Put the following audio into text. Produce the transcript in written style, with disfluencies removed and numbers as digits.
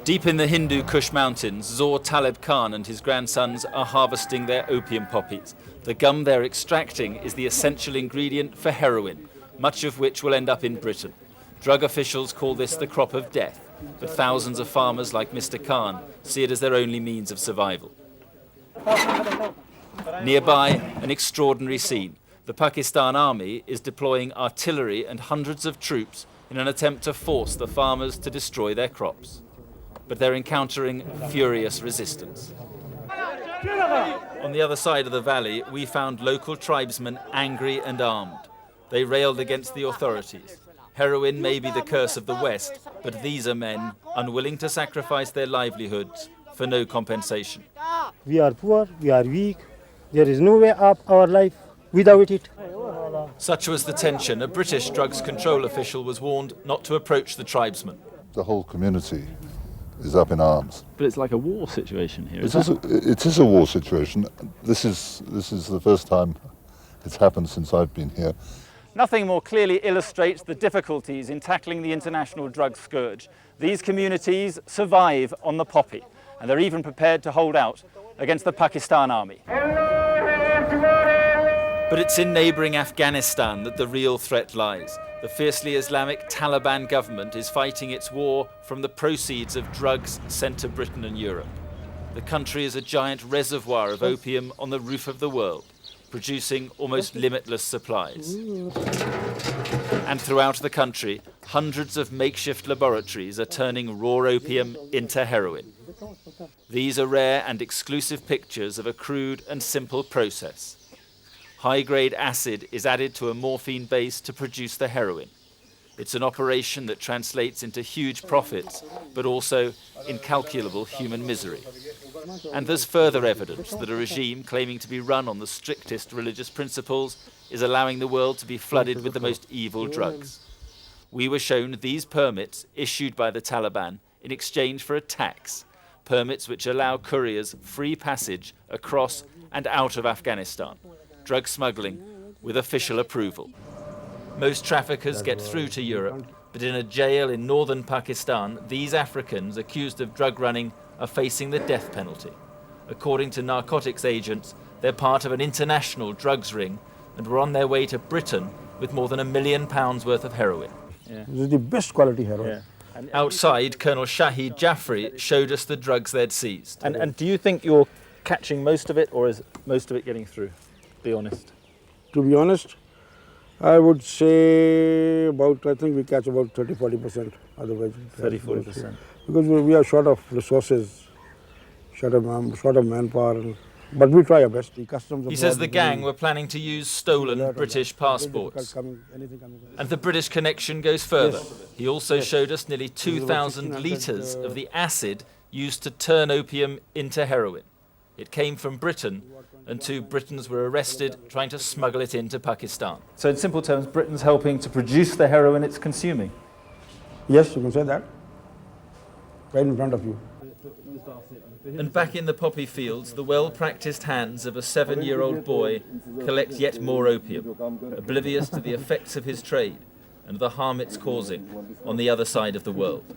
Deep in the Hindu Kush mountains, Zor Taleb Khan and his grandsons are harvesting their opium poppies. The gum they're extracting is the essential ingredient for heroin, much of which will end up in Britain. Drug officials call this the crop of death, but thousands of farmers like Mr. Khan see it as their only means of survival. Nearby, an extraordinary scene. The Pakistan army is deploying artillery and hundreds of troops in an attempt to force the farmers to destroy their crops. But they're encountering furious resistance. On the other side of the valley, we found local tribesmen angry and armed. They railed against the authorities. Heroin may be the curse of the West, but these are men unwilling to sacrifice their livelihoods for no compensation. We are poor, we are weak. There is no way up our life without it. Such was the tension. A British drugs control official was warned not to approach the tribesmen. The whole community is up in arms. But it's like a war situation here. It is a war situation. This is the first time it's happened since I've been here. Nothing more clearly illustrates the difficulties in tackling the international drug scourge. These communities survive on the poppy, and they're even prepared to hold out against the Pakistan army. But it's in neighbouring Afghanistan that the real threat lies. The fiercely Islamic Taliban government is fighting its war from the proceeds of drugs sent to Britain and Europe. The country is a giant reservoir of opium on the roof of the world, producing almost limitless supplies. And throughout the country, hundreds of makeshift laboratories are turning raw opium into heroin. These are rare and exclusive pictures of a crude and simple process. High-grade acid is added to a morphine base to produce the heroin. It's an operation that translates into huge profits, but also incalculable human misery. And there's further evidence that a regime claiming to be run on the strictest religious principles is allowing the world to be flooded with the most evil drugs. We were shown these permits issued by the Taliban in exchange for a tax, permits which allow couriers free passage across and out of Afghanistan. Drug smuggling with official approval. Most traffickers get through to Europe, but in a jail in northern Pakistan, these Africans accused of drug running are facing the death penalty. According to narcotics agents, they're part of an international drugs ring and were on their way to Britain with more than £1 million worth of heroin. Yeah. This is the best quality heroin. Yeah. Outside, Colonel Shahid Jaffrey showed us the drugs they'd seized. And do you think you're catching most of it, or is most of it getting through? Be honest. To be honest, I would say I think we catch about 30-40%, otherwise 30-40%. Because we are short of resources, short of manpower, but we try our best. He says the gang were planning to use stolen British passports. And the British connection goes further. Yes. He also showed us nearly 2,000 litres of the acid used to turn opium into heroin. It came from Britain, and 2 Britons were arrested trying to smuggle it into Pakistan. So in simple terms, Britain's helping to produce the heroin it's consuming? Yes, you can say that. Right in front of you. And back in the poppy fields, the well-practiced hands of a 7-year-old boy collect yet more opium, oblivious to the effects of his trade and the harm it's causing on the other side of the world.